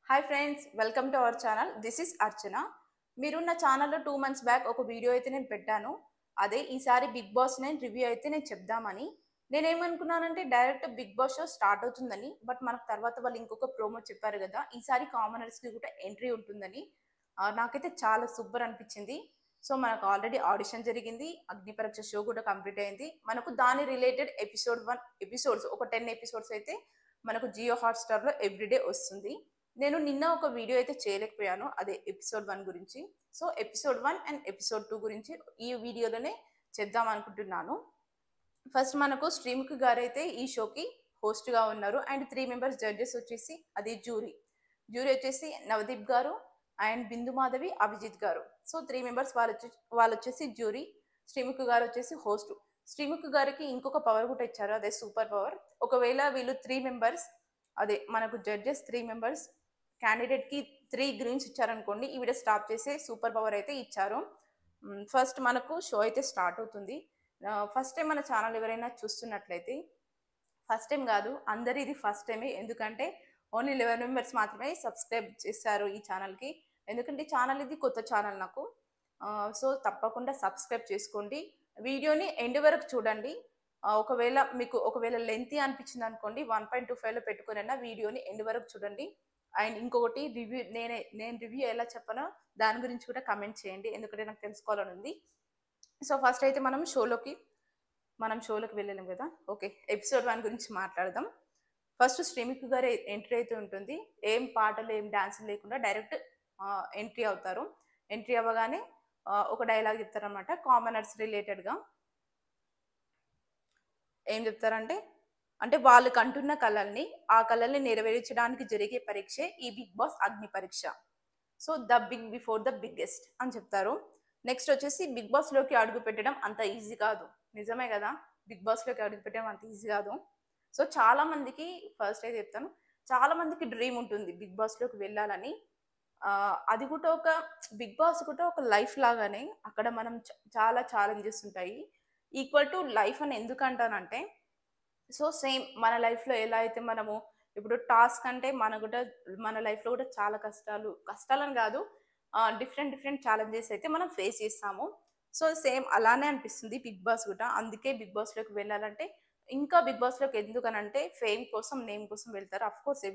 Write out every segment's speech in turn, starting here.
Hi friends, welcome to our channel. This is Archana. మీరు నా ఛానల్లో 2 months బ్యాక్ ఒక వీడియో అయితే నేను పెట్టాను. అదే ఈసారి బిగ్ బాస్ నేను రివ్యూ అయితే నేను చెప్దామని. నేనేమనుకున్నానంటే direct Bigg Boss show start అవుతుందని. బట్ మనకు తర్వాత వాళ్ళు ఇంకొక ప్రోమో చెప్పారు కదా, ఈసారి కామనర్స్కి కూడా ఎంట్రీ ఉంటుందని. నాకైతే చాలా సూపర్ అనిపించింది. సో మనకు ఆల్రెడీ ఆడిషన్ జరిగింది, అగ్ని పరీక్ష షో కూడా కంప్లీట్ అయింది. మనకు దాని రిలేటెడ్ ఎపిసోడ్స్ ఒక 10 ఎపిసోడ్స్ అయితే మనకు జియో హాట్స్టార్లో ఎవ్రీడే వస్తుంది. నేను నిన్న ఒక వీడియో అయితే చేయలేకపోయాను, అదే ఎపిసోడ్ 1 గురించి. సో ఎపిసోడ్ 1 అండ్ ఎపిసోడ్ 2 గురించి ఈ వీడియోలోనే చెప్దాం అనుకుంటున్నాను. ఫస్ట్ మనకు శ్రీముఖి గారు అయితే ఈ షోకి హోస్ట్గా ఉన్నారు. అండ్ 3 members జడ్జెస్ వచ్చేసి అది జ్యూరీ వచ్చేసి నవదీప్ గారు అండ్ బిందు మాధవి, అభిజిత్ గారు. సో 3 members వాళ్ళు వచ్చేసి జ్యూరీ, శ్రీముఖి గారు వచ్చేసి హోస్ట్. శ్రీముఖి గారికి ఇంకొక పవర్ కూడా ఇచ్చారు, అదే సూపర్ పవర్. ఒకవేళ వీళ్ళు 3 members, అదే మనకు జడ్జెస్ 3 members క్యాండిడేట్కి 3 గ్రీన్స్ ఇచ్చారనుకోండి, ఈ వీడియో స్టాప్ చేసే సూపర్ పవర్ అయితే ఇచ్చారు. ఫస్ట్ మనకు షో అయితే స్టార్ట్ అవుతుంది. ఫస్ట్ టైం మన ఛానల్ ఎవరైనా చూస్తున్నట్లయితే, ఫస్ట్ టైం కాదు అందరు ఇది ఫస్ట్ టైమే, ఎందుకంటే ఓన్లీ 11 members మాత్రమే సబ్స్క్రైబ్ చేశారు ఈ ఛానల్కి. ఎందుకంటే ఈ ఛానల్ ఇది కొత్త ఛానల్ నాకు. సో తప్పకుండా సబ్స్క్రైబ్ చేసుకోండి, వీడియోని ఎండ్ వరకు చూడండి. ఒకవేళ లెంతీ అనిపించింది అనుకోండి, 1.25లో పెట్టుకునైనా వీడియోని ఎండ్ వరకు చూడండి. అండ్ ఇంకొకటి నేను రివ్యూ ఎలా చెప్పానో దాని గురించి కూడా కమెంట్ చేయండి, ఎందుకంటే నాకు తెలుసుకోవాలని ఉంది. సో ఫస్ట్ అయితే మనం షోలోకి వెళ్ళలేం కదా. ఓకే, ఎపిసోడ్ 1 గురించి మాట్లాడదాం. ఫస్ట్ శ్రీముఖి గారు ఎంట్రీ అయితే ఉంటుంది. ఏం పాటలు ఏం డాన్సులు లేకుండా డైరెక్ట్ ఎంట్రీ అవుతారు. ఎంట్రీ అవ్వగానే ఒక డైలాగ్ చెప్తారనమాట, కామనర్స్ రిలేటెడ్గా. ఏం చెప్తారంటే, వాళ్ళకి అంటున్న ఆ కళల్ని నెరవేర్చడానికి జరిగే పరీక్షే ఈ బిగ్ బాస్ అగ్ని పరీక్ష. So the big before the biggest అని చెప్తారు. నెక్స్ట్ వచ్చేసి బిగ్ బాస్లోకి అడుగు పెట్టడం అంత ఈజీ కాదు. నిజమే కదా, బిగ్ బాస్లోకి అడుగు పెట్టడం అంత ఈజీ కాదు. సో చాలా మందికి, ఫస్ట్ అయితే చెప్తాను, చాలా మందికి డ్రీమ్ ఉంటుంది బిగ్ బాస్లోకి వెళ్ళాలని. అది కూడా బిగ్ బాస్ కూడా ఒక లైఫ్ లాగానే. అక్కడ మనం చాలా ఛాలెంజెస్ ఉంటాయి. ఈక్వల్ టు లైఫ్ అని ఎందుకు అంటానంటే, సో సేమ్ మన లైఫ్లో ఎలా అయితే మనము ఇప్పుడు టాస్క్ అంటే మన లైఫ్లో కూడా చాలా కష్టాలని కాదు, డిఫరెంట్ ఛాలెంజెస్ అయితే మనం ఫేస్ చేస్తాము. సో సేమ్ అలానే అనిపిస్తుంది బిగ్ బాస్ కూడా. అందుకే బిగ్ బాస్లోకి వెళ్ళాలంటే, ఇంకా బిగ్ బాస్లోకి ఎందుకనంటే ఫేమ్ కోసం, నేమ్ కోసం వెళ్తారు. అఫ్కోర్స్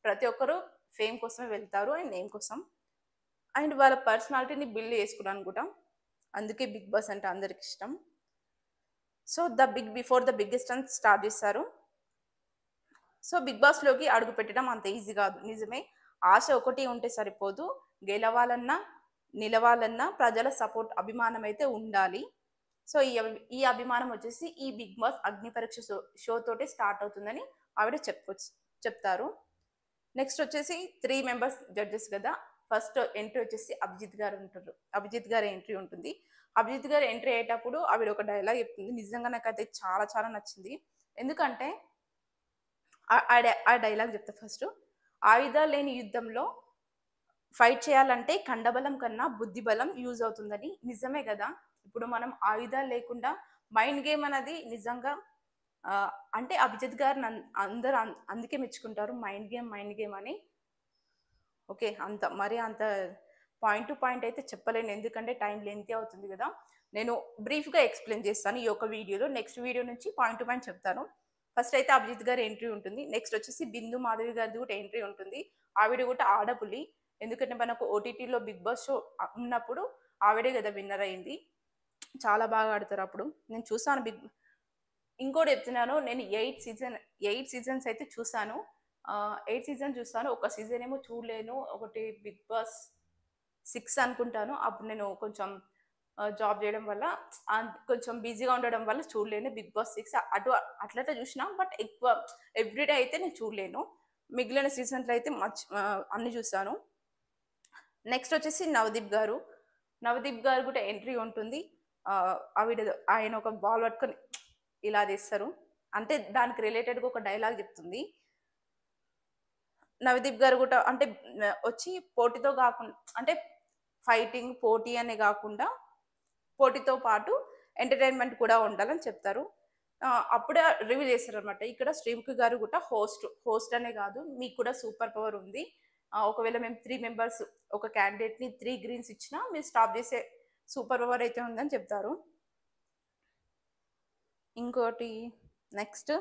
ప్రతి ఒక్కరు ఫేమ్ కోసమే వెళ్తారు అండ్ నేమ్ కోసం, అండ్ వాళ్ళ పర్సనాలిటీని బిల్డ్ చేసుకోవడానికి కూడా. అందుకే బిగ్ బాస్ అంటే అందరికి ఇష్టం. So the big before the biggest అని స్టార్ట్ చేస్తారు. సో బిగ్ బాస్లోకి అడుగు పెట్టడం అంత ఈజీ కాదు, నిజమే. ఆశ ఒకటి ఉంటే సరిపోదు, గెలవాలన్నా నిలవాలన్నా ప్రజల సపోర్ట్, అభిమానం అయితే ఉండాలి. సో ఈ అభిమానం వచ్చేసి ఈ బిగ్ బాస్ అగ్ని పరీక్ష షో తోటే స్టార్ట్ అవుతుందని ఆవిడ చెప్తారు. నెక్స్ట్ వచ్చేసి 3 members జడ్జెస్ కదా. ఫస్ట్ ఎంట్రీ వచ్చేసి అభిజిత్ గారు ఉంటారు. అభిజిత్ గారి ఎంట్రీ ఉంటుంది. అభిజిత్ గారు ఎంట్రీ అయ్యేటప్పుడు ఆవిడ ఒక డైలాగ్ చెప్తుంది, నిజంగా నాకైతే చాలా చాలా నచ్చింది. ఎందుకంటే ఆ డైలాగ్ చెప్తా ఫస్ట్. ఆయుధాలు లేని యుద్ధంలో ఫైట్ చేయాలంటే కండబలం కన్నా బుద్ధి బలం యూజ్ అవుతుందని. నిజమే కదా, ఇప్పుడు మనం ఆయుధాలు లేకుండా మైండ్ గేమ్ అనేది నిజంగా అంటే అభిజిత్ గారు అందరూ అందుకే మెచ్చుకుంటారు, మైండ్ గేమ్ అని. ఓకే, అంత పాయింట్ టు పాయింట్ అయితే చెప్పలేను, ఎందుకంటే టైం లెంతీ అవుతుంది కదా. నేను బ్రీఫ్గా ఎక్స్ప్లెయిన్ చేస్తాను ఈ యొక్క వీడియోలో. నెక్స్ట్ వీడియో నుంచి పాయింట్ టు పాయింట్ చెప్తాను. ఫస్ట్ అయితే అభిజిత్ గారి ఎంట్రీ ఉంటుంది. నెక్స్ట్ వచ్చేసి బిందు మాధవి గారిది కూడా ఎంట్రీ ఉంటుంది. ఆవిడ కూడా ఆడపులి, ఎందుకంటే మనకు ఓటీటీలో బిగ్ బాస్ షో ఉన్నప్పుడు ఆవిడే కదా విన్నర్ అయింది. చాలా బాగా ఆడతారు అప్పుడు. నేను చూసాను ఇంకోటి చెప్తున్నాను, నేను 8 seasons అయితే చూసాను. 8 seasons చూస్తాను, ఒక సీజన్ ఏమో చూడలేను, ఒకటి బిగ్ బాస్ 6 అనుకుంటాను. అప్పుడు నేను కొంచెం జాబ్ చేయడం వల్ల, కొంచెం బిజీగా ఉండడం వల్ల చూడలేను బిగ్ బాస్ 6. అట్లయితే చూసినా, బట్ ఎక్కువ ఎవ్రీడే అయితే నేను చూడలేను. మిగిలిన సీజన్లో అయితే అన్ని చూస్తాను. నెక్స్ట్ వచ్చేసి నవదీప్ గారు కూడా ఎంట్రీ ఉంటుంది. ఆయన ఒక బాల్ పట్టుకొని ఇలా చేస్తారు, అంటే దానికి రిలేటెడ్గా ఒక డైలాగ్ చెప్తుంది. నవదీప్ గారు కూడా వచ్చి పోటీతో కాకుండా, ఫైటింగ్ పోటీ అనే కాకుండా పోటీతో పాటు ఎంటర్టైన్మెంట్ కూడా ఉండాలని చెప్తారు. అప్పుడే రివీల్ చేస్తారు అనమాట. ఇక్కడ శ్రీముఖి గారు కూడా హోస్ట్ అనే కాదు, మీకు కూడా సూపర్ పవర్ ఉంది, ఒకవేళ మేము 3 మెంబర్స్ ఒక క్యాండిడేట్ని 3 గ్రీన్స్ ఇచ్చినా మీరు స్టాప్ చేసే సూపర్ పవర్ అయితే ఉందని చెప్తారు. ఇంకోటి నెక్స్ట్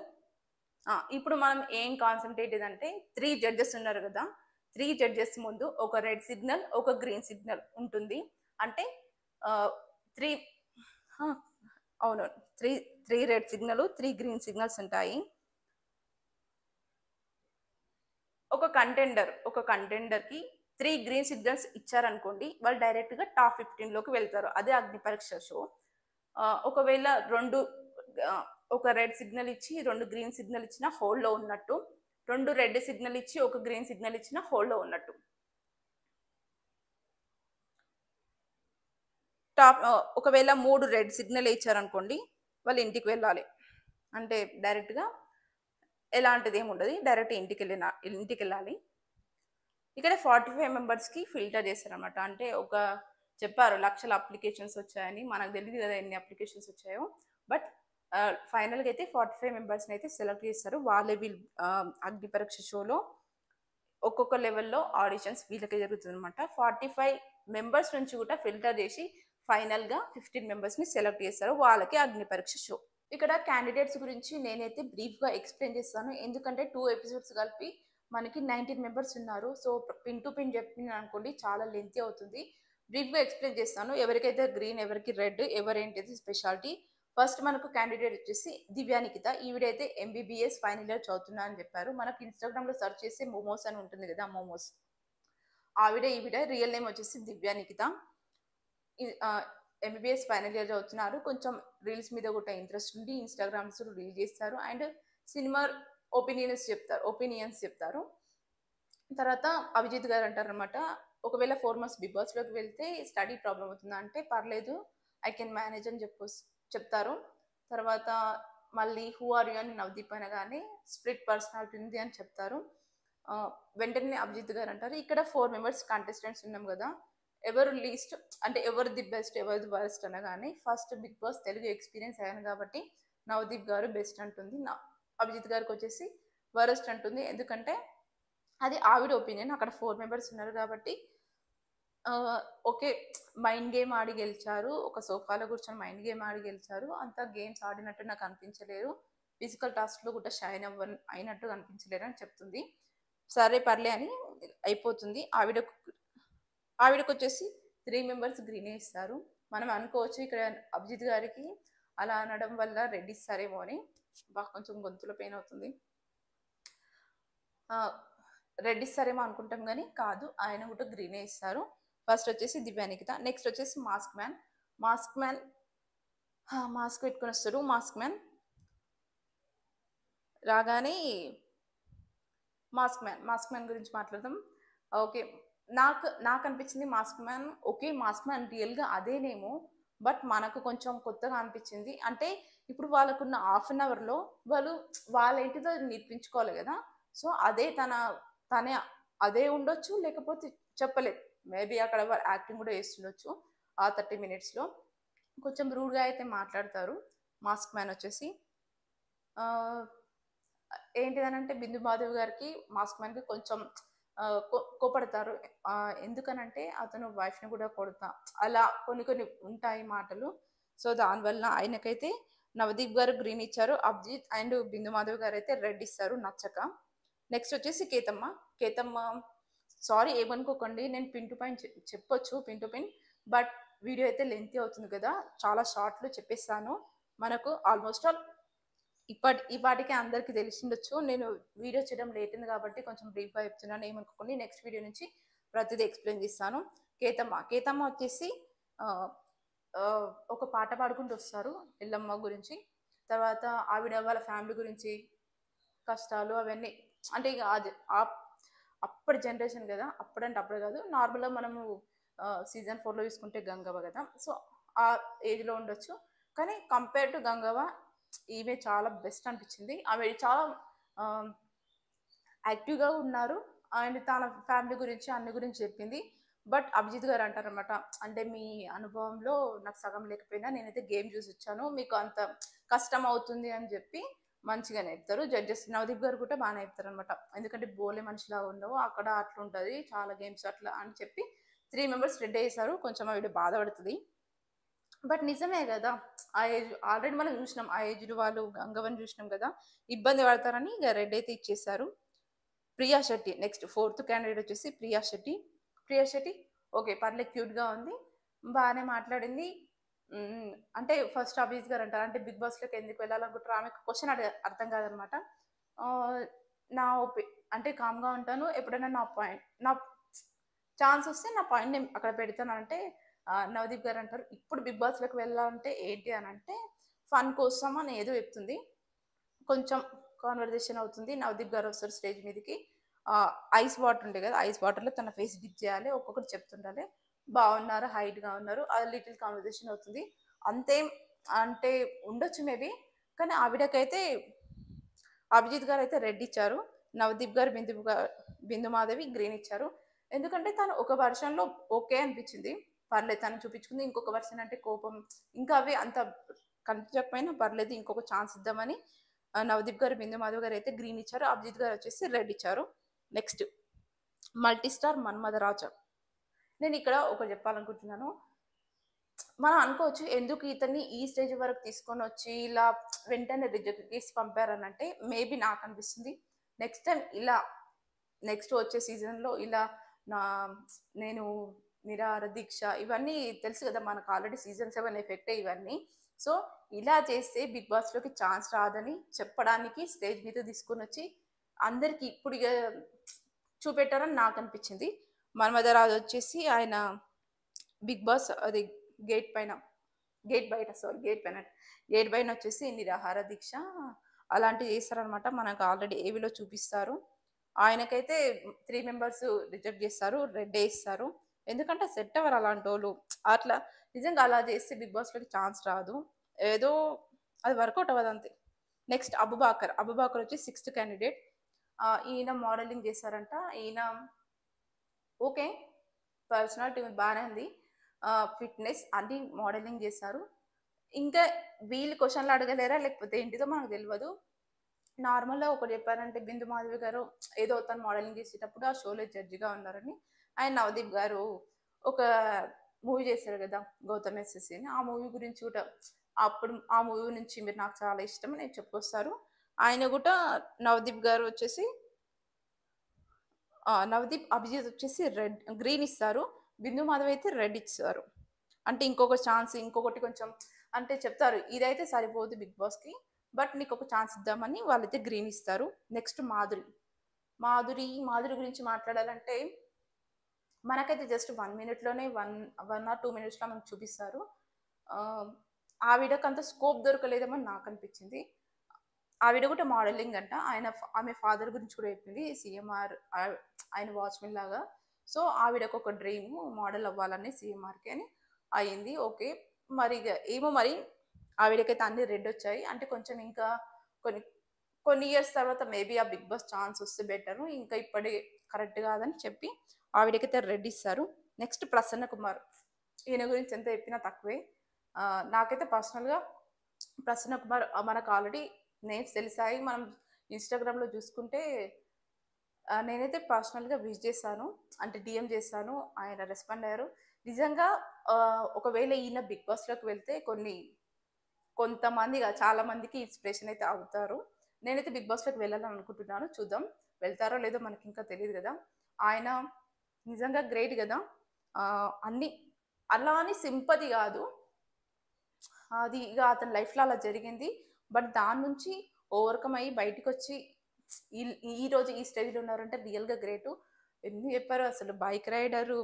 ఇప్పుడు మనం ఏం కాన్సన్ట్రేట్ అంటే 3 జడ్జెస్ ఉన్నారు కదా, 3 జడ్జెస్ ముందు ఒక రెడ్ సిగ్నల్ ఒక గ్రీన్ సిగ్నల్ ఉంటుంది. అంటే 3 అవును 3 రెడ్ సిగ్నల్ 3 గ్రీన్ సిగ్నల్స్ ఉంటాయి. ఒక కంటెండర్కి 3 గ్రీన్ సిగ్నల్స్ ఇచ్చారనుకోండి, వాళ్ళు డైరెక్ట్గా టాప్ 15లోకి వెళ్తారు. అదే అగ్ని పరీక్ష షో. ఒకవేళ ఒక రెడ్ సిగ్నల్ ఇచ్చి 2 గ్రీన్ సిగ్నల్ ఇచ్చిన హోల్డ్లో ఉన్నట్టు, 2 రెడ్ సిగ్నల్ ఇచ్చి ఒక గ్రీన్ సిగ్నల్ ఇచ్చిన హోల్డ్లో ఉన్నట్టు. ఒకవేళ 3 రెడ్ సిగ్నల్ ఇచ్చారనుకోండి, వాళ్ళు ఇంటికి వెళ్ళాలి. అంటే డైరెక్ట్గా ఎలాంటిది ఏమి ఉండదు, డైరెక్ట్ ఇంటికి వెళ్ళాలి. ఇక్కడ 45 మెంబర్స్కి ఫిల్టర్ చేశారనమాట. అంటే చెప్పారు లక్షల అప్లికేషన్స్ వచ్చాయని, మనకు తెలియదు కదా ఎన్ని అప్లికేషన్స్ వచ్చాయో. బట్ ఫైనల్గా అయితే 45 మెంబర్స్ని అయితే సెలెక్ట్ చేస్తారు. వాళ్ళే అగ్ని పరీక్ష షోలో ఒక్కొక్క లెవెల్లో ఆడిషన్స్ వీళ్ళకే జరుగుతుంది అనమాట. 45 మెంబర్స్ నుంచి కూడా ఫిల్టర్ చేసి ఫైనల్గా 15 మెంబర్స్ని సెలెక్ట్ చేస్తారు. వాళ్ళకి అగ్ని పరీక్ష షో. ఇక్కడ క్యాండిడేట్స్ గురించి నేనైతే బ్రీఫ్గా ఎక్స్ప్లెయిన్ చేస్తాను, ఎందుకంటే 2 ఎపిసోడ్స్ కలిపి మనకి 19 మెంబర్స్ ఉన్నారు. సో పిన్ టు పిన్ చెప్పింది అనుకోండి చాలా లెంతీ అవుతుంది. బ్రీఫ్గా ఎక్స్ప్లెయిన్ చేస్తాను. ఎవరికైతే గ్రీన్ ఎవరికి రెడ్ ఎవరేంటిది స్పెషాలిటీ. ఫస్ట్ మనకు క్యాండిడేట్ వచ్చేసి దివ్యానికిత. ఈవిడైతే MBBS ఫైనల్ ఇయర్ చదువుతున్నా అని చెప్పారు. మనకు ఇన్స్టాగ్రామ్లో సెర్చ్ చేస్తే మోమోస్ అని ఉంటుంది కదా, మోమోస్ ఈవిడ రియల్ నేమ్ వచ్చేసి దివ్యానికిత. MBBS ఫైనల్ ఇయర్ చదువుతున్నారు. కొంచెం రీల్స్ మీద కూడా ఇంట్రెస్ట్ ఉండి ఇన్స్టాగ్రామ్స్ రీల్ చేస్తారు అండ్ సినిమా ఒపీనియన్స్ చెప్తారు. తర్వాత అభిజిత్ గారు అంటారు అనమాట, ఒకవేళ 4 months బిగ్ బాస్లోకి వెళ్తే స్టడీ ప్రాబ్లం అవుతుందా అంటే పర్లేదు ఐ కెన్ మేనేజ్ అని చెప్తారు. తర్వాత మళ్ళీ హూ ఆర్ యూ అని నవదీప్ అనగానే స్ప్లిట్ పర్సనాలిటీ ఉంది అని చెప్తారు. వెంటనే అభిజిత్ గారు అంటారు, ఇక్కడ 4 members కంటెస్టెంట్స్ ఉన్నాం కదా, ఎవరు లీస్ట్ అంటే ఎవరు ది బెస్ట్ ఎవరిది వరస్ట్ అనగానే first Bigg Boss Telugu experience అయ్యాను కాబట్టి నవదీప్ గారు బెస్ట్ అంటుంది. అభిజిత్ గారికి వచ్చేసి వరస్ట్ అంటుంది. ఎందుకంటే అది ఆవిడ ఒపీనియన్. అక్కడ 4 members ఉన్నారు కాబట్టి ఓకే మైండ్ గేమ్ ఆడి గెలిచారు, ఒక సోఫాలో కూర్చొని మైండ్ గేమ్ ఆడి గెలిచారు, అంతా గేమ్స్ ఆడినట్టు నాకు అనిపించలేరు, ఫిజికల్ టాస్క్లో కూడా షైన్ అయినట్టు అనిపించలేరు అని చెప్తుంది. సరే పర్లే అని అయిపోతుంది. ఆవిడకు వచ్చేసి 3 members గ్రీన్ ఇస్తారు. మనం అనుకోవచ్చు ఇక్కడ అభిజిత్ గారికి అలా అనడం వల్ల రెడ్ ఇస్తారేమో అని. కొంచెం గొంతులో పెయిన్ అవుతుంది. రెడ్ ఇస్తారేమో అనుకుంటాం కానీ కాదు, ఆయన కూడా గ్రీనే ఇస్తారు. ఫస్ట్ వచ్చేసి దివ్యానికిత. నెక్స్ట్ వచ్చేసి మాస్క్ మ్యాన్ మాస్క్ పెట్టుకుని వస్తారు. మాస్క్ మ్యాన్ రాగానే మాస్క్ మ్యాన్ గురించి మాట్లాడదాం. ఓకే, నాకు అనిపించింది మాస్క్ మ్యాన్ రియల్గా అదేనేమో, బట్ మనకు కొంచెం కొత్తగా అనిపించింది. అంటే ఇప్పుడు వాళ్ళకున్న ½ an hourలో వాళ్ళేంటిదో నేర్పించుకోవాలి కదా. సో అదే తనే అదే ఉండొచ్చు, లేకపోతే చెప్పలేదు, మేబీ అక్కడ యాక్టింగ్ కూడా చేస్తుండొచ్చు. ఆ 30 minutesలో కొంచెం రూడ్గా అయితే మాట్లాడతారు. మాస్క్ మ్యాన్ వచ్చేసి ఏంటిదనంటే బిందు మాధవ్ గారికి మాస్క్ మ్యాన్కి కొంచెం కోపడతారు. ఎందుకనంటే అతను వైఫ్ని కూడా కొడతా, అలా కొన్ని ఉంటాయి మాటలు. సో దానివల్ల ఆయనకైతే నవదీప్ గారు గ్రీన్ ఇచ్చారు, అభిజిత్ అండ్ బిందు మాధవ్ గారు అయితే రెడ్ ఇస్తారు నచ్చక. నెక్స్ట్ వచ్చేసి కేతమ్మ సారీ ఏమనుకోకండి, నేను pin to pin, but video అయితే లెంతీ అవుతుంది కదా, చాలా షార్ట్లో చెప్పేస్తాను. మనకు ఆల్మోస్ట్ ఆల్ ఈ పాటికి అందరికీ తెలిసిండొచ్చు. నేను వీడియో చేయడం లేట్ అయింది కాబట్టి కొంచెం బ్రీఫ్గా చెప్తున్నాను, ఏమనుకోండి. నెక్స్ట్ వీడియో నుంచి ప్రతిదీ ఎక్స్ప్లెయిన్ చేస్తాను. కేతమ్మ వచ్చేసి ఒక పాట పాడుకుంటూ వస్తారు ఎల్లమ్మ గురించి. తర్వాత ఆవిడ వాళ్ళ ఫ్యామిలీ గురించి కష్టాలు అవన్నీ, అంటే ఇక అది అప్పటి జనరేషన్ కదా, అప్పుడంటే అప్పుడు కాదు, నార్మల్గా మనము season 4లో చూసుకుంటే గంగవ్వ కదా, సో ఆ ఏజ్లో ఉండొచ్చు. కానీ కంపేర్ టు గంగవ్వ ఈమె చాలా బెస్ట్ అనిపించింది. ఆమె చాలా యాక్టివ్గా ఉన్నారు అండ్ తన ఫ్యామిలీ గురించి అన్ని గురించి చెప్పింది. బట్ అభిజిత్ గారు అంటారనమాట, అంటే మీ అనుభవంలో నాకు సగం లేకపోయినా నేనైతే గేమ్ చూసి వచ్చాను, మీకు అంత కష్టం అవుతుంది అని చెప్పి మంచిగానే చెప్తారు. జడ్జెస్ నవదీప్ గారు కూడా బాగానే చెప్తారు అనమాట. ఎందుకంటే బోలే మనిషిలాగా ఉండవు, అక్కడ అట్లుంటుంది చాలా గేమ్స్ అట్లా అని చెప్పి 3 మెంబర్స్ రెడీ చేశారు. కొంచెం ఆవిడ బాధపడుతుంది, బట్ నిజమే కదా. ఆ ఏజ్ ఆల్రెడీ మనం చూసినాం, ఆ ఏజ్డ్ వాళ్ళు గంగవని చూసినాం కదా, ఇబ్బంది పడతారని ఇక రెడ్ అయితే ఇచ్చేసారు. Priya Shetty next 4th candidate వచ్చేసి ప్రియా శెట్టి. ప్రియా శెట్టి ఓకే, పర్లేదు, క్యూట్గా ఉంది, బాగానే మాట్లాడింది. అంటే ఫస్ట్ అభిజిత్ గారు అంటారు అంటే బిగ్ బాస్లోకి ఎందుకు వెళ్ళాలనుకుంటారు, ఆమెకు క్వశ్చన్ అర్థం కాదనమాట. నా అంటే కామ్గా ఉంటాను, ఎప్పుడైనా నా ఛాన్స్ వస్తే నా పాయింట్ నేను అక్కడ పెడతాను అంటే నవదీప్ గారు అంటారు ఇప్పుడు బిగ్ బాస్లోకి వెళ్ళాలంటే ఏంటి అని అంటే ఫన్ కోసం అని ఏదో చెప్తుంది. కొంచెం కాన్వర్జేషన్ అవుతుంది, నవదీప్ గారు వస్తారు స్టేజ్ మీదకి. ఐస్ వాటర్ ఉండే కదా, ఐస్ వాటర్లో తన ఫేస్ డిప్ చేయాలి, ఒక్కొక్కటి చెప్తుండాలి, బాగున్నారు, హైట్గా ఉన్నారు, అది లిటిల్ కాన్వర్జేషన్ అవుతుంది. అంతేం అంటే ఉండొచ్చు మేబీ, కానీ ఆవిడకైతే అభిజిత్ గారు అయితే రెడ్ ఇచ్చారు, నవదీప్ గారు బిందు మాధవి గ్రీన్ ఇచ్చారు. ఎందుకంటే తను ఒక వర్షన్లో ఓకే అనిపించింది, పర్లేదు తను చూపించుకుంది. ఇంకొక వర్షన్ అంటే కోపం, ఇంకా అవి అంత కనిపించకపోయినా పర్లేదు, ఇంకొక ఛాన్స్ ఇద్దామని నవదీప్ గారు బిందు మాధవ్ గారు అయితే గ్రీన్ ఇచ్చారు, అభిజిత్ గారు వచ్చేసి రెడ్ ఇచ్చారు. Next multistar Manmadharaja. నేను ఇక్కడ ఒకటి చెప్పాలనుకుంటున్నాను. మనం అనుకోవచ్చు ఎందుకు ఇతన్ని ఈ స్టేజ్ వరకు తీసుకొని వచ్చి ఇలా వెంటనే రిజెక్ట్ చేసి పంపారని అంటే, మేబీ నాకు అనిపిస్తుంది నెక్స్ట్ టైం ఇలా నెక్స్ట్ వచ్చే సీజన్లో ఇలా నేను నిరాహార దీక్ష ఇవన్నీ తెలుసు కదా మనకు, ఆల్రెడీ సీజన్ 7 ఎఫెక్ట్ ఇవన్నీ. సో ఇలా చేస్తే బిగ్ బాస్లోకి ఛాన్స్ రాదని చెప్పడానికి స్టేజ్ మీద తీసుకొని వచ్చి అందరికి ఇప్పుడు ఇక చూపెట్టారని నాకు అనిపించింది. మన్మధరాజు వచ్చేసి ఆయన బిగ్ బాస్ అది గేట్ పైన వచ్చేసి నిరాహార దీక్ష అలాంటివి చేస్తారనమాట, మనకు ఆల్రెడీ ఏవిలో చూపిస్తారు. ఆయనకైతే 3 మెంబర్స్ రిజెక్ట్ చేస్తారు, రెడ్ వేస్తారు, ఎందుకంటే సెట్ అవ్వరు అలాంటి వాళ్ళు. అట్లా నిజంగా అలా చేస్తే బిగ్ బాస్లోకి ఛాన్స్ రాదు, ఏదో అది వర్కౌట్ అవ్వదు అంతే. నెక్స్ట్ అబుబాకర్ వచ్చి 6th క్యాండిడేట్. ఈయన మోడలింగ్ చేశారంట. ఈయన ఓకే, పర్సనాలిటీ బాగానే ఉంది, ఫిట్నెస్ అన్ని మోడలింగ్ చేశారు. ఇంకా వీళ్ళు క్వశ్చన్లు అడగలేరా లేకపోతే ఏంటిదో మనకు తెలియదు. నార్మల్గా ఒకటి చెప్పారంటే బిందు మాధవి గారు ఏదో తను మోడలింగ్ చేసేటప్పుడు ఆ షోలో జడ్జిగా ఉన్నారని. ఆయన నవదీప్ గారు ఒక మూవీ చేశారు కదా గౌతమ్ ఎస్ఎస్సి అని, ఆ మూవీ గురించి కూడా అప్పుడు ఆ మూవీ నుంచి మీరు నాకు చాలా ఇష్టం అని చెప్పుకొస్తారు. ఆయన కూడా నవదీప్ గారు వచ్చేసి నవదీప్ అభిజిత్ వచ్చేసి గ్రీన్ ఇస్తారు, బిందు మాధవ్ అయితే రెడ్ ఇస్తారు. అంటే ఇంకొక ఛాన్స్, ఇంకొకటి కొంచెం అంటే చెప్తారు ఇదైతే సరిపోదు బిగ్ బాస్కి, బట్ నీకు ఒక ఛాన్స్ ఇద్దామని వాళ్ళైతే గ్రీన్ ఇస్తారు. నెక్స్ట్ మాధురి గురించి మాట్లాడాలంటే మనకైతే జస్ట్ 1 minute-లోనే 1 or 2 minutes మనకు చూపిస్తారు. ఆవిడకు అంత స్కోప్ దొరకలేదేమో నాకు అనిపించింది. ఆవిడ కూడా మోడలింగ్ అంట, ఆమె ఫాదర్ గురించి కూడా చెప్పింది, సిఎంఆర్ ఆయన వాచ్మెన్ లాగా. సో ఆవిడకు ఒక డ్రీమ్ మోడల్ అవ్వాలని సిఎంఆర్కి అని అయింది. ఓకే, మరి ఏమో మరి ఆవిడకైతే అన్ని రెడ్ వచ్చాయి, అంటే కొంచెం ఇంకా కొన్ని ఇయర్స్ తర్వాత మేబీ ఆ బిగ్ బాస్ ఛాన్స్ వస్తే బెటరు, ఇంకా ఇప్పటి కరెక్ట్ కాదని చెప్పి ఆవిడకైతే రెడ్ ఇస్తారు. నెక్స్ట్ ప్రసన్న కుమార్, ఈయన గురించి ఎంత చెప్పినా తక్కువే. నాకైతే పర్సనల్గా ప్రసన్న కుమార్ మనకు ఆల్రెడీ నేమ్స్ తెలిసాయి, మనం ఇన్స్టాగ్రామ్లో చూసుకుంటే నేనైతే పర్సనల్గా విష్ చేశాను, అంటే డిఎం చేశాను, ఆయన రెస్పాండ్ అయ్యారు. నిజంగా ఒకవేళ ఈయన బిగ్ బాస్లోకి వెళ్తే కొంతమంది చాలా మందికి ఇన్స్పిరేషన్ అయితే అవుతారు. నేనైతే బిగ్ బాస్లోకి వెళ్ళాలని అనుకుంటున్నాను, చూద్దాం వెళ్తారో లేదో మనకి ఇంకా తెలియదు కదా. ఆయన నిజంగా గ్రేట్ కదా, అన్ని అలా అని సింపతి కాదు, అది ఇక అతని లైఫ్లో అలా జరిగింది, బట్ దాని నుంచి ఓవర్కమ్ అయ్యి బయటకు వచ్చి ఈరోజు ఈ స్టేజ్లో ఉన్నారంటే రియల్గా గ్రేటు. ఎన్ని చెప్పారు అసలు, బైక్ రైడరు,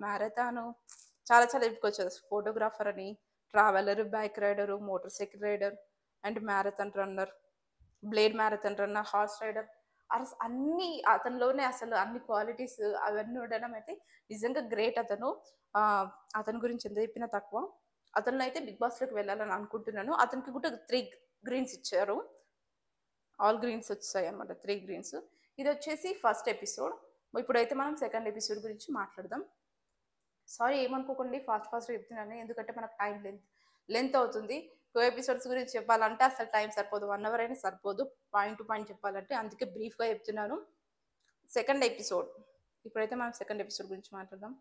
మ్యారథాను, చాలా చెప్పుకోవచ్చు, ఫోటోగ్రాఫర్ అని, traveller, bike rider, motorcycle rider and marathon runner, blade marathon runner, horse rider, అన్ని అతనిలోనే అసలు అన్ని క్వాలిటీస్ అవన్నీ ఉండడం అయితే నిజంగా గ్రేట్. అతని గురించి ఎంత చెప్పినా తక్కువ. అతను అయితే బిగ్ బాస్లోకి వెళ్ళాలని అనుకుంటున్నాను. అతనికి కూడా 3 గ్రీన్స్ ఇచ్చారు, ఆల్ గ్రీన్స్ వచ్చాయి అన్నమాట, 3 గ్రీన్స్. ఇది వచ్చేసి ఫస్ట్ ఎపిసోడ్. ఇప్పుడైతే మనం సెకండ్ ఎపిసోడ్ గురించి మాట్లాడదాం. సారీ ఏమనుకోకండి, ఫాస్ట్ చెప్తున్నాను, ఎందుకంటే మనకు టైం లెంత్ అవుతుంది. కో ఎపిసోడ్స్ గురించి చెప్పాలంటే అసలు టైం సరిపోదు, 1 అవర్ అయినా సరిపోదు పాయింట్ టు పాయింట్ చెప్పాలంటే. అందుకే బ్రీఫ్గా చెప్తున్నాను. సెకండ్ ఎపిసోడ్, ఇప్పుడైతే మనం సెకండ్ ఎపిసోడ్ గురించి మాట్లాడదాం.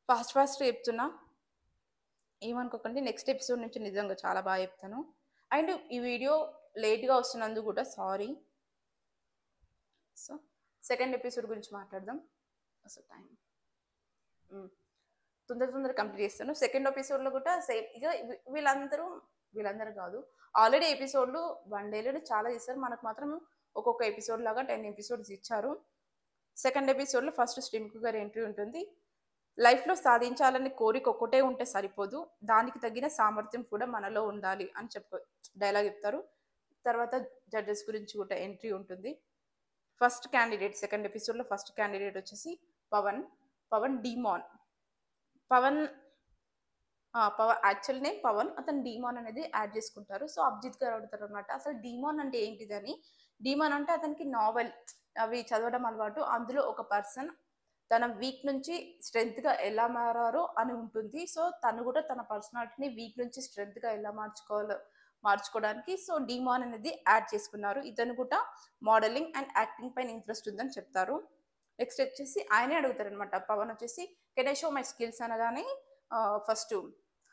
ఫాస్ట్ చెప్తున్నా, ఏమనుకోకండి. నెక్స్ట్ ఎపిసోడ్ నుంచి నిజంగా చాలా బాగా చెప్తాను. అండ్ ఈ వీడియో లేట్గా వస్తున్నందుకు కూడా సారీ. సో సెకండ్ ఎపిసోడ్ గురించి మాట్లాడదాం. అసలు టైం తొందర కంప్లీట్ చేస్తాను. సెకండ్ ఎపిసోడ్లో కూడా సేమ్ ఇక వీళ్ళందరూ కాదు, ఆల్రెడీ ఎపిసోడ్లు 1 డేలో చాలా చేస్తారు. మనకు మాత్రం ఒక్కొక్క ఎపిసోడ్ లాగా 10 ఎపిసోడ్స్ ఇచ్చారు. సెకండ్ ఎపిసోడ్లో ఫస్ట్ స్ట్రీమ్కు గారి ఎంట్రీ ఉంటుంది. లైఫ్లో సాధించాలని కోరిక ఒక్కటే ఉంటే సరిపోదు, దానికి తగిన సామర్థ్యం కూడా మనలో ఉండాలి అని డైలాగ్ చెప్తారు. తర్వాత జడ్జెస్ గురించి కూడా ఎంట్రీ ఉంటుంది. ఫస్ట్ క్యాండిడేట్, సెకండ్ ఎపిసోడ్లో ఫస్ట్ క్యాండిడేట్ వచ్చేసి Pavan demon. Pavan actual name Pavan, అతను డీమాన్ అనేది యాడ్ చేసుకుంటారు. సో అభిజిత్ గారు అడుగుతారు అనమాట, అసలు డీమాన్ అంటే ఏంటిదని. డీమాన్ అంటే అతనికి నావెల్ అవి చదవడం అలవాటు. అందులో ఒక పర్సన్ తన వీక్ నుంచి స్ట్రెంగ్త్గా ఎలా మారారో అని ఉంటుంది. సో తను కూడా తన పర్సనాలిటీని వీక్ నుంచి స్ట్రెంగ్త్గా ఎలా మార్చుకోవడానికి సో డీమాన్ అనేది యాడ్ చేసుకున్నారు. ఇతను కూడా మోడలింగ్ అండ్ యాక్టింగ్ పైన ఇంట్రెస్ట్ ఉందని చెప్తారు. నెక్స్ట్ వచ్చేసి ఆయనే అడుగుతారు అనమాట. పవన్ వచ్చేసి can I show my skills అనగానే ఫస్ట్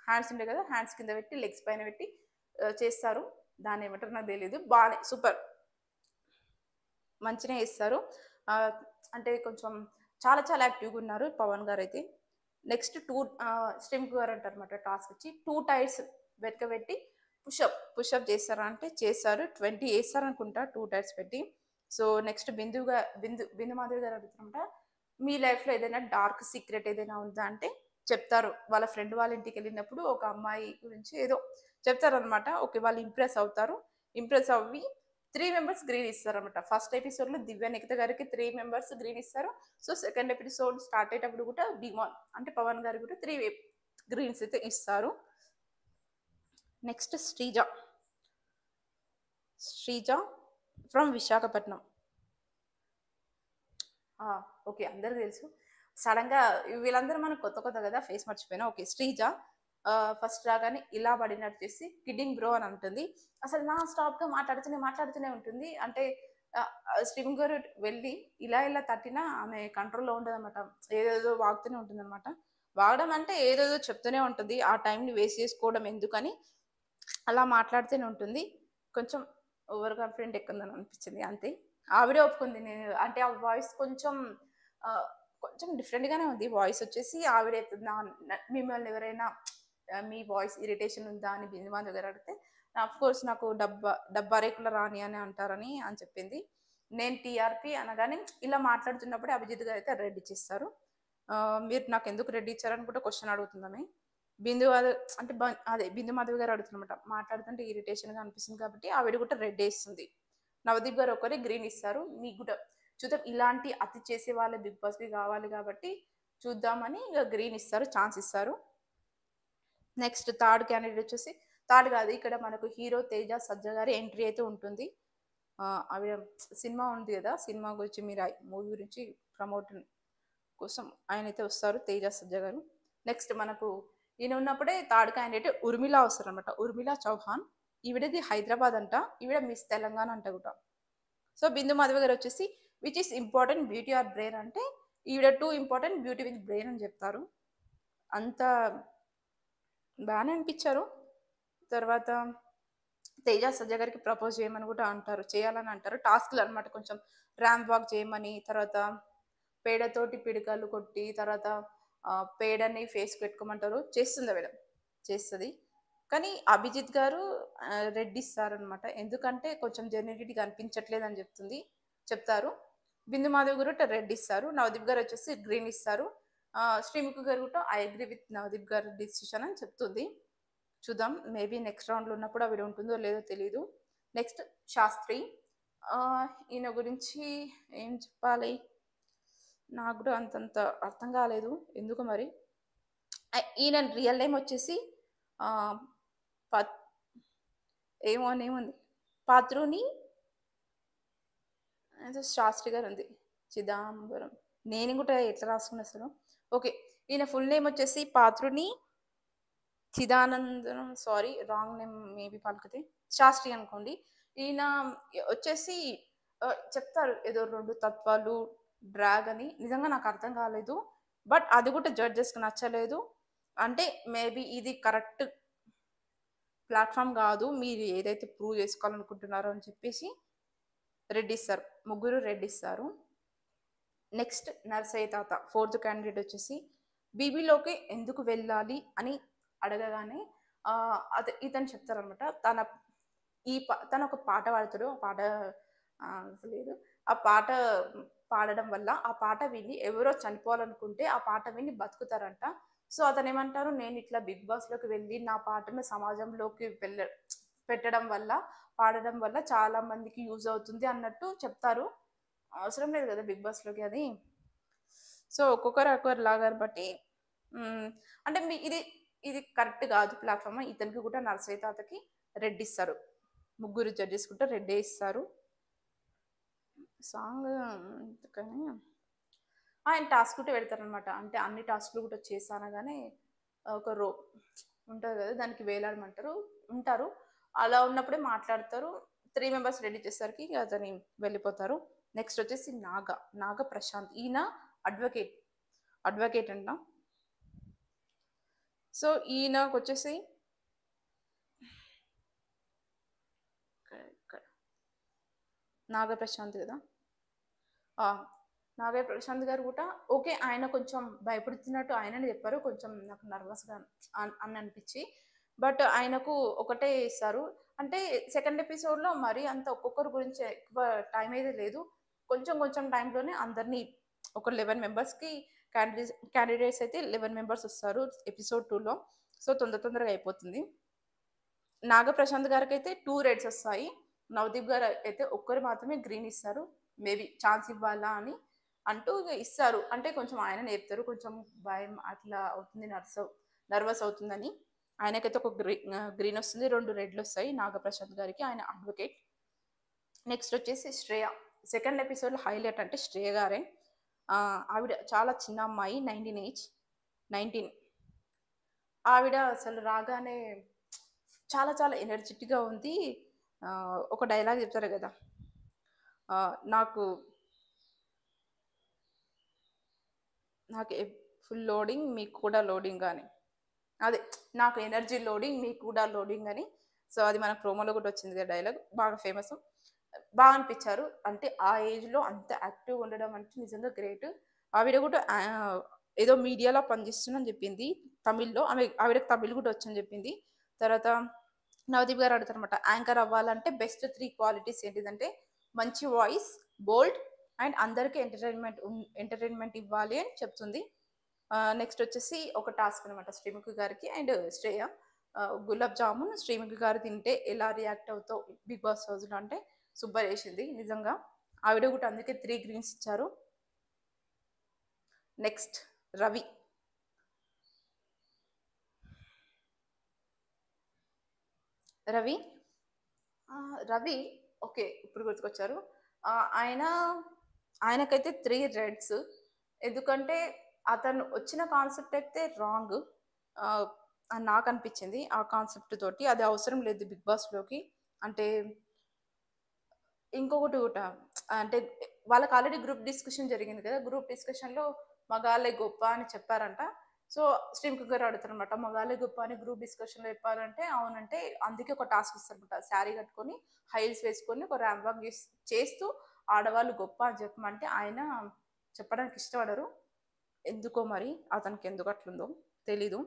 హ్యాండ్స్ ఉండే కదా, హ్యాండ్స్ కింద పెట్టి లెగ్స్ పైన పెట్టి చేస్తారు. దాన్ని ఏమంటారు నాకు తెలియదు. బాగానే సూపర్ మంచిగా చేస్తారు. అంటే కొంచెం చాలా యాక్టివ్గా ఉన్నారు పవన్ గారు అయితే. నెక్స్ట్ స్ట్రీమ్కి గారు అంటారు అనమాట. టాస్క్ వచ్చి 2 టైర్స్ వెనక పెట్టి పుషప్ చేస్తారా అంటే చేస్తారు. 20 వేస్తారు అనుకుంటా 2 టైర్స్ పెట్టి. సో నెక్స్ట్ బిందు మాధవి గారు అడుగుతారంట, మీ లైఫ్లో ఏదైనా డార్క్ సీక్రెట్ ఏదైనా ఉందా అంటే చెప్తారు. వాళ్ళ ఫ్రెండ్ వాళ్ళ ఇంటికి వెళ్ళినప్పుడు ఒక అమ్మాయి గురించి ఏదో చెప్తారనమాట. ఓకే, వాళ్ళు ఇంప్రెస్ అవ్వి 3 మెంబర్స్ గ్రీన్ ఇస్తారనమాట. ఫస్ట్ ఎపిసోడ్లో దివ్య నిఖిత గారికి 3 మెంబర్స్ గ్రీన్ ఇస్తారు. సో సెకండ్ ఎపిసోడ్ స్టార్ట్ అయ్యేటప్పుడు కూడా డిమాన్ అంటే పవన్ గారికి కూడా 3 గ్రీన్స్ అయితే ఇస్తారు. Next Sreeja from Visakhapatnam. Okay, అందరికి తెలుసు. సడన్గా వీళ్ళందరూ మనకు కొత్త కదా, ఫేస్ మర్చిపోయినా. ఓకే, శ్రీజ ఫస్ట్ రాగానే ఇలా పడినట్టు చేసి కిడ్డింగ్ బ్రో అని అంటుంది. అసలు నా స్టాప్గా మాట్లాడుతూనే ఉంటుంది. అంటే స్ట్రీమ్ గారు వెళ్ళి ఇలా తట్టినా ఆమె కంట్రోల్లో ఉండదు అనమాట. ఏదేదో వాగుతూనే ఉంటుంది అనమాట. వాగడం అంటే ఏదేదో చెప్తూనే ఉంటుంది. ఆ టైంని వేస్ట్ చేసుకోవడం ఎందుకని అలా మాట్లాడుతూనే ఉంటుంది. కొంచెం ఓవర్ కాన్ఫిడెంట్ ఎక్కుందని అనిపించింది అంతే. ఆవిడే ఒప్పుకుంది. నేను అంటే ఆ వాయిస్ కొంచెం డిఫరెంట్గానే ఉంది. వాయిస్ వచ్చేసి ఆవిడ మిమ్మల్ని ఎవరైనా మీ వాయిస్ ఇరిటేషన్ ఉందా అని బిందుమాన్ దగ్గర అడిగితే అఫ్ కోర్స్ నాకు డబ్బా రేకుల రాని అని అంటారని చెప్పింది. నేను టీఆర్పీ అనగానే ఇలా మాట్లాడుతున్నప్పుడే అభిజిత్ గారు అయితే రెడ్ ఇచ్చేస్తారు. మీరు నాకు ఎందుకు రెడ్ ఇచ్చారని కూడా క్వశ్చన్ అడుగుతుందని బిందు మాధవి గారు అడుగుతున్నమాట. మాట్లాడుతుంటే ఇరిటేషన్గా అనిపిస్తుంది కాబట్టి ఆవిడ కూడా రెడ్ వేస్తుంది. నవదీప్ గారు ఒకరే గ్రీన్ ఇస్తారు. మీకు కూడా చూద్దాం, ఇలాంటి అతి చేసే వాళ్ళ బిగ్ బాస్కి కావాలి కాబట్టి చూద్దామని ఇక గ్రీన్ ఇస్తారు, ఛాన్స్ ఇస్తారు. నెక్స్ట్ థర్డ్ క్యాండిడేట్ వచ్చేసి ఇక్కడ మనకు హీరో తేజ సజ్జ గారి ఎంట్రీ అయితే ఉంటుంది. ఆవిడ సినిమా ఉంది కదా, సినిమా గురించి మీరు మూవీ గురించి ప్రమోట్ కోసం ఆయన అయితే వస్తారు, తేజ సజ్జ గారు. నెక్స్ట్ మనకు ఈయన ఉన్నప్పుడే థర్డ్ క్యాండిడేట్ ఉర్మిళ వస్తారు అనమాట. ఉర్మిళ చౌహాన్. ఈవిడది హైదరాబాద్ అంట, ఈవిడ మిస్ తెలంగాణ అంట కూడా. సో బిందు మాధవి గారు వచ్చేసి which is important, beauty or brain అంటే ఈవిడ 2 ఇంపార్టెంట్, బ్యూటీ విత్ బ్రెయిన్ అని చెప్తారు. అంత బాగానే అనిపించారు. తర్వాత తేజ సజ్జ గారికి ప్రపోజ్ చేయమని కూడా చేయాలని అంటారు. టాస్క్లు అనమాట, కొంచెం ర్యాంప్ వాక్ చేయమని, తర్వాత పేడతోటి పిడికలు కొట్టి, తర్వాత పేడని ఫేస్ పెట్టుకోమంటారు. చేస్తుంది. కానీ అభిజిత్ గారు రెడ్ ఇస్తారనమాట. ఎందుకంటే కొంచెం జెన్యునిటీగా అనిపించట్లేదు అని చెప్తారు. బిందు మాధవ్ గారు రెడ్ ఇస్తారు. నవదీప్ గారు వచ్చేసి గ్రీన్ ఇస్తారు. శ్రీముఖి గారు కూడా ఐ అగ్రీ విత్ నవదీప్ గారి డిసిషన్ అని చెప్తుంది. చూద్దాం, మేబీ నెక్స్ట్ రౌండ్లో ఉన్నప్పుడు అవి ఉంటుందో లేదో తెలియదు. నెక్స్ట్ శాస్త్రి. ఈయన గురించి ఏం చెప్పాలి, నాకు కూడా అంతంత అర్థం కాలేదు ఎందుకు మరి. ఈయన రియల్ నేమ్ వచ్చేసి ఏముంది పాత్రుని శాస్త్రి గారు ఉంది, చిదంబరం. నేను కూడా ఎట్లా రాసుకున్నా అసలు. ఓకే, ఈయన ఫుల్ నేమ్ వచ్చేసి పాత్రుని చిదానందనం, సారీ రాంగ్ నేమ్ మేబీ పలికితే, శాస్త్రి అనుకోండి. ఈయన వచ్చేసి చెప్తారు ఏదో 2 తత్వాలు, డ్రాగ్ అని. నిజంగా నాకు అర్థం కాలేదు. బట్ అది కూడా జడ్జెస్‌కి నచ్చలేదు. అంటే మేబీ ఇది కరెక్ట్ ప్లాట్‌ఫార్మ్ కాదు. మీరు ఏదైతే ప్రూవ్ చేసుకోవాలనుకుంటున్నారో అని చెప్పేసి రెడ్ ఇస్తారు. ముగ్గురు రెడ్ ఇస్తారు. నెక్స్ట్ నర్సయ్య తాత ఫోర్త్ క్యాండిడేట్ వచ్చేసి బీబీలోకి ఎందుకు వెళ్ళాలి అని అడగగానే అదే ఇతను చెప్తారనమాట. తను ఒక పాట పాడతాడు. ఆ పాట లేదు. ఆ పాట పాడడం వల్ల ఆ పాట విని ఎవరో చనిపోవాలనుకుంటే ఆ పాట విని బతుకుతారంట. సో అతను ఏమంటారు, నేను ఇట్లా బిగ్ బాస్లోకి వెళ్ళి నా పాటను సమాజంలోకి పెట్టడం వల్ల, పాడడం వల్ల చాలా మందికి యూజ్ అవుతుంది అన్నట్టు చెప్తారు. అవసరం లేదు కదా బిగ్ బాస్లోకి అది. సో ఒక్కొక్కరు లాగా బట్టి అంటే ఇది ఇది కరెక్ట్ కాదు ప్లాట్ఫామ్. ఇతనికి కూడా నర్సయ్య తాతకి రెడ్ ఇస్తారు. ముగ్గురు జడ్జెస్ కూడా రెడ్డే ఇస్తారు. సాంగ్ కానీ ఆయన టాస్క్ కూడా పెడతారనమాట. అంటే అన్ని టాస్క్లు కూడా చేశానగానే ఒక ఉంటుంది కదా, దానికి వేలాడమంటారు ఉంటారు. అలా ఉన్నప్పుడే మాట్లాడతారు. 3 మెంబర్స్ రెడీ చేసేసరికి అతని వెళ్ళిపోతారు. నెక్స్ట్ వచ్చేసి నాగ ప్రశాంత్. ఈయన అడ్వకేట్ అంట. సో ఈయనకు వచ్చేసి నాగ ప్రశాంత్ కదా, నాగ ప్రశాంత్ గారు కూడా ఓకే. ఆయన కొంచెం భయపడుతున్నట్టు ఆయననే చెప్పారు. కొంచెం నాకు నర్వస్గా అని అనిపించి, బట్ ఆయనకు ఒకటే ఇస్తారు. అంటే సెకండ్ ఎపిసోడ్లో మరీ అంత ఒక్కొక్కరి గురించి ఎక్కువ టైం అయితే లేదు. కొంచెం టైంలోనే అందరినీ ఒక 11 మెంబర్స్కి క్యాండిడేట్స్ అయితే 11 మెంబర్స్ వస్తారు ఎపిసోడ్ 2లో. సో తొందరగా అయిపోతుంది. నాగప్రశాంత్ గారికి అయితే 2 రెడ్స్ వస్తాయి. నవదీప్ గారు అయితే ఒక్కరు మాత్రమే గ్రీన్ ఇస్తారు. మేబీ ఛాన్స్ ఇవ్వాలా అని అంటూ ఇస్తారు. అంటే కొంచెం ఆయన నేర్పుతారు, కొంచెం భయం అట్లా అవుతుంది, నర్వస్ అవుతుందని. ఆయనకైతే ఒక గ్రీన్ వస్తుంది, 2 రెడ్లు వస్తాయి నాగప్రశాంత్ గారికి. ఆయన అడ్వకేట్. నెక్స్ట్ వచ్చేసి శ్రేయ. సెకండ్ ఎపిసోడ్లో హైలైట్ అంటే శ్రేయ గారే. ఆవిడ చాలా చిన్న అమ్మాయి, 19. ఆవిడ అసలు రాగానే చాలా ఎనర్జెటిక్గా ఉంది. ఒక డైలాగ్ చెప్తారు కదా, నాకు ఫుల్ లోడింగ్ మీకు కూడా లోడింగ్ అని, అదే నాకు ఎనర్జీ లోడింగ్ మీకు కూడా లోడింగ్ అని. సో అది మన ప్రోమోలో కూడా వచ్చింది కదా డైలాగ్, బాగా ఫేమస్. బాగా అనిపించారు. అంటే ఆ ఏజ్లో అంత యాక్టివ్గా ఉండడం అంటే నిజంగా గ్రేట్. ఆవిడ కూడా ఏదో మీడియాలో పనిచేస్తుందని చెప్పింది తమిళ్లో. ఆవిడకి తమిళ్ కూడా వచ్చని చెప్పింది. తర్వాత నవదీప్ గారు అడుగుతారనమాట, యాంకర్ అవ్వాలంటే బెస్ట్ 3 క్వాలిటీస్ ఏంటిదంటే మంచి వాయిస్, బోల్డ్ అండ్ అందరికీ ఎంటర్టైన్మెంట్ ఇవ్వాలి అని చెప్తుంది. నెక్స్ట్ వచ్చేసి ఒక టాస్క్ అనమాట శ్రీముఖి గారికి అండ్ శ్రేయ. గులాబ్ జామున్ శ్రీముఖి గారు తింటే ఎలా రియాక్ట్ అవుతావు బిగ్ బాస్ హౌస్లో అంటే సూపర్ వేసింది నిజంగా. ఆవిడ కూడా అందుకే 3 గ్రీన్స్ ఇచ్చారు. నెక్స్ట్ రవి. రవి ఓకే ఇప్పుడు గుర్తుకొచ్చారు. ఆయనకైతే 3 రెడ్స్. ఎందుకంటే అతను వచ్చిన కాన్సెప్ట్ అయితే రాంగ్ అని నాకు అనిపించింది. ఆ కాన్సెప్ట్ తోటి అది అవసరం లేదు బిగ్ బాస్లోకి. అంటే ఇంకొకటి కూడా అంటే వాళ్ళకి ఆల్రెడీ గ్రూప్ డిస్కషన్ జరిగింది కదా, గ్రూప్ డిస్కషన్లో మగాళ్ళే గొప్ప అని చెప్పారంట. సో శ్రీముఖి గారు అడుగుతారనమాట, మగాళ్ళే గొప్ప అని గ్రూప్ డిస్కషన్లో చెప్పారంటే అవునంటే అందుకే ఒక టాస్క్ ఇస్తారనమాట. శారీ కట్టుకొని హైల్స్ వేసుకొని ఒక ర్యాంప్ వాక్ చేస్తూ ఆడవాళ్ళు గొప్ప అని చెప్పమంటే ఆయన చెప్పడానికి ఇష్టపడరు. ఎందుకో మరి అతనికి ఎందుకు అట్లుందో తెలీదు.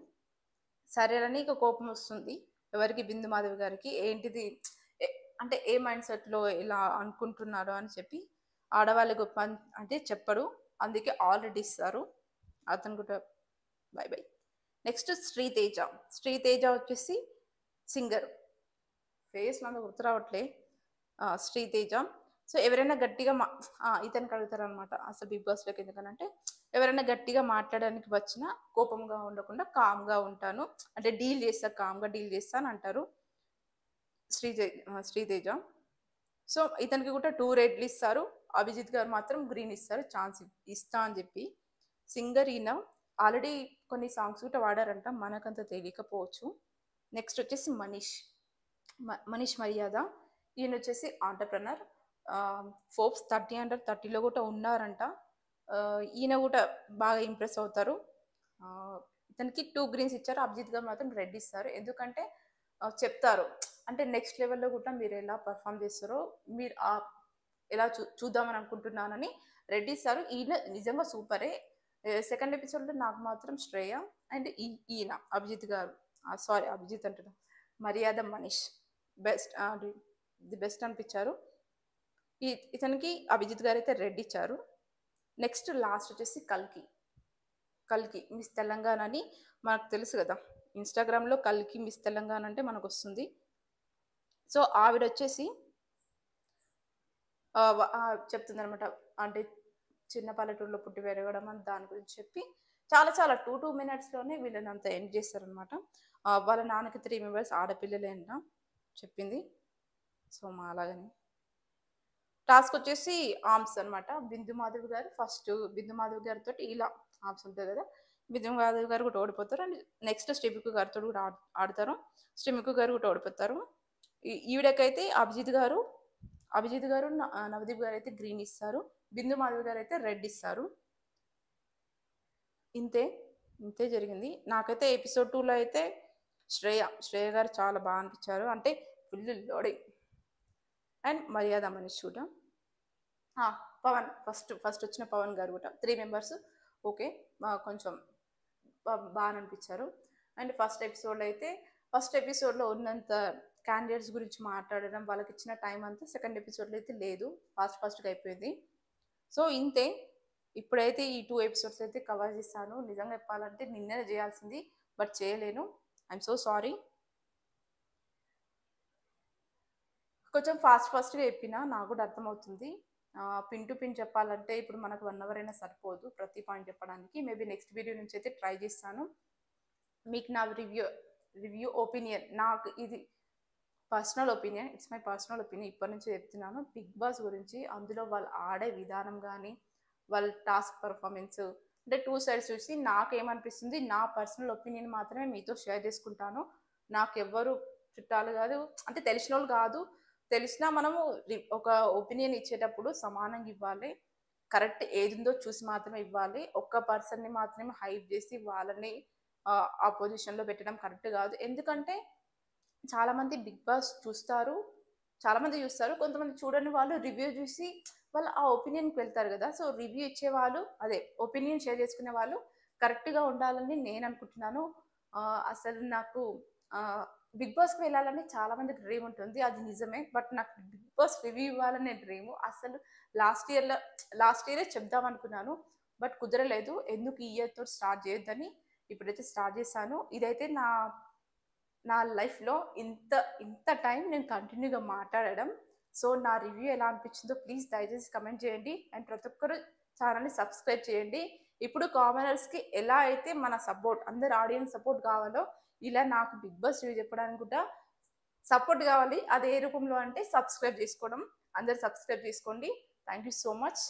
సరేనని ఇక కోపం వస్తుంది ఎవరికి, బిందు మాధవి గారికి. ఏంటిది అంటే ఏ మైండ్ సెట్లో ఇలా అనుకుంటున్నారో అని చెప్పి ఆడవాళ్ళ గొప్ప అంటే చెప్పడు, అందుకే ఆల్రెడీ ఇస్తారు. అతను కూడా బై. నెక్స్ట్ శ్రీతేజ వచ్చేసి సింగర్. ఫేస్ నాకు గుర్తు రావట్లే. శ్రీతేజ. సో ఎవరైనా గట్టిగా ఇతనికి అడుగుతారనమాట అసలు బిగ్ బాస్లోకి ఎందుకనంటే ఎవరైనా గట్టిగా మాట్లాడడానికి వచ్చినా కోపంగా ఉండకుండా కామ్గా ఉంటాను, అంటే కామ్గా డీల్ చేస్తాను అంటారు శ్రీతేజ. సో ఇతనికి కూడా 2 రెడ్లు ఇస్తారు. అభిజిత్ గారు మాత్రం గ్రీన్ ఇస్తారు, ఛాన్స్ ఇస్తా అని చెప్పి. సింగర్ ఈయన ఆల్రెడీ కొన్ని సాంగ్స్ కూడా వాడారంట, మనకంత తెలియకపోవచ్చు. నెక్స్ట్ వచ్చేసి మనీష్ మర్యాద. ఈయన వచ్చేసి ఆంటర్ప్రనర్. ఫోర్బ్స్ 30 అండర్ 30లో కూడా ఉన్నారంట. ఈయన కూడా బాగా ఇంప్రెస్ అవుతారు. ఇతనికి 2 గ్రీన్స్ ఇచ్చారు, అభిజిత్ గారు మాత్రం రెడ్ ఇస్తారు. ఎందుకంటే చెప్తారు అంటే నెక్స్ట్ లెవెల్లో కూడా మీరు ఎలా పర్ఫామ్ చేస్తారో మీరు ఎలా చూద్దామని అనుకుంటున్నానని రెడ్ ఇస్తారు. ఈయన నిజంగా సూపరే. సెకండ్ ఎపిసోడ్లో నాకు మాత్రం శ్రేయ అండ్ ఈయన అభిజిత్ గారు, సారీ అభిజిత్ అంటున్నా, మర్యాద మనీష్ ది బెస్ట్ అనిపించారు. ఇతనికి అభిజిత్ గారు అయితే రెడ్ ఇచ్చారు. నెక్స్ట్ లాస్ట్ వచ్చేసి కల్కి మిస్ తెలంగాణ అని మనకు తెలుసు కదా, ఇన్స్టాగ్రామ్లో కల్కి మిస్ తెలంగాణ అంటే మనకు వస్తుంది. సో ఆవిడ వచ్చేసి చెప్తుంది అనమాట, అంటే చిన్న పల్లెటూరులో పుట్టి పెరగడం అని దాని గురించి చెప్పి చాలా 2 minutesలోనే వీళ్ళని అంతా ఎండ్ చేస్తారనమాట. వాళ్ళ నాన్నకి 3 members ఆడపిల్లలే అంట చెప్పింది. సో మా అలాగని టాస్క్ వచ్చేసి ఆర్మ్స్ అనమాట. బిందు మాధవ్ గారు ఫస్ట్, బిందు మాధవ్ గారితో ఇలా ఆర్మ్స్ ఉంటుంది కదా, బిందు మాధవ్ గారు కూడా ఓడిపోతారు. అండ్ నెక్స్ట్ శ్రీముఖు గారితో కూడా ఆడతారు. శ్రీముఖు గారు కూడా ఓడిపోతారు. ఈవిడకైతే అభిజిత్ గారు నవదీప్ గారు అయితే గ్రీన్ ఇస్తారు, బిందు మాధవ్ గారు అయితే రెడ్ ఇస్తారు. ఇంతే జరిగింది. నాకైతే ఎపిసోడ్ 2లో అయితే శ్రేయ గారు చాలా బాగా అనిపించారు, అంటే ఫుల్ లోడింగ్. అండ్ మర్యాద మనీష్ కూడా, పవన్ ఫస్ట్ వచ్చిన పవన్ గారు కూడా 3 members ఓకే, కొంచెం బాగా అనిపించారు. అండ్ ఫస్ట్ ఎపిసోడ్లో ఉన్నంత క్యాండిడేట్స్ గురించి మాట్లాడడం, వాళ్ళకి ఇచ్చిన టైం అంతా సెకండ్ ఎపిసోడ్లో అయితే లేదు, ఫాస్ట్గా అయిపోయింది. సో ఇంతే. ఇప్పుడైతే ఈ 2 episodes అయితే కవర్ చేస్తాను. నిజంగా చెప్పాలంటే నిన్నే చేయాల్సింది, బట్ చేయలేను. I'm so sorry. కొంచెం ఫాస్ట్గా చెప్పినా నాకు కూడా అర్థమవుతుంది. పిన్ టు పిన్ చెప్పాలంటే ఇప్పుడు మనకు 1 hour అయినా సరిపోదు ప్రతి పాయింట్ చెప్పడానికి. మేబీ నెక్స్ట్ వీడియో నుంచి అయితే ట్రై చేస్తాను. మీకు నా రివ్యూ ఒపీనియన్, నాకు ఇది personal opinion, it's my personal opinion ఇప్పటి నుంచి చెప్తున్నాను బిగ్ బాస్ గురించి. అందులో వాళ్ళు ఆడే విధానం కానీ, వాళ్ళ టాస్క్ పర్ఫార్మెన్స్, అంటే 2 sides చూసి నాకేమనిపిస్తుంది, నా పర్సనల్ ఒపీనియన్ మాత్రమే మీతో షేర్ చేసుకుంటాను. నాకు ఎవ్వరు చుట్టాలు కాదు, అంటే తెలిసిన వాళ్ళు కాదు. తెలిసినా మనము ఒక ఒపీనియన్ ఇచ్చేటప్పుడు సమానంగా ఇవ్వాలి, కరెక్ట్ ఏది ఉందో చూసి మాత్రమే ఇవ్వాలి. ఒక్క పర్సన్ని మాత్రమే హైప్ చేసి వాళ్ళని ఆ పొజిషన్లో పెట్టడం కరెక్ట్ కాదు. ఎందుకంటే చాలామంది బిగ్ బాస్ చూస్తారు, కొంతమంది చూడని వాళ్ళు రివ్యూ చూసి వాళ్ళు ఆ ఒపీనియన్కి వెళ్తారు కదా. సో రివ్యూ ఇచ్చేవాళ్ళు, అదే ఒపీనియన్ షేర్ చేసుకునే వాళ్ళు కరెక్ట్గా ఉండాలని నేను అనుకుంటున్నాను. అసలు నాకు బిగ్ బాస్కి వెళ్ళాలని చాలామందికి డ్రీమ్ ఉంటుంది, అది నిజమే. బట్ నాకు బిగ్ బాస్ రివ్యూ ఇవ్వాలనే డ్రీము. అసలు లాస్ట్ ఇయరే చెప్దాం అనుకున్నాను, బట్ కుదరలేదు. ఎందుకు ఈ ఇయర్తో స్టార్ట్ చేయొద్దని ఇప్పుడైతే స్టార్ట్ చేశాను. ఇదైతే నా లైఫ్లో ఇంత టైం నేను కంటిన్యూగా మాట్లాడడం. సో నా రివ్యూ ఎలా అనిపించిందో ప్లీజ్ దయచేసి కమెంట్ చేయండి. అండ్ ప్రతి ఒక్కరు ఛానల్ని సబ్స్క్రైబ్ చేయండి. ఇప్పుడు కామనర్స్కి ఎలా అయితే మన సపోర్ట్, అందరు ఆడియన్స్ సపోర్ట్ కావాలో, ఇలా నాకు బిగ్ బాస్ రివ్యూ చెప్పడానికి కూడా సపోర్ట్ కావాలి. అది ఏ రూపంలో అంటే సబ్స్క్రైబ్ చేసుకోవడం. అందరు సబ్స్క్రైబ్ చేసుకోండి. Thank you so much.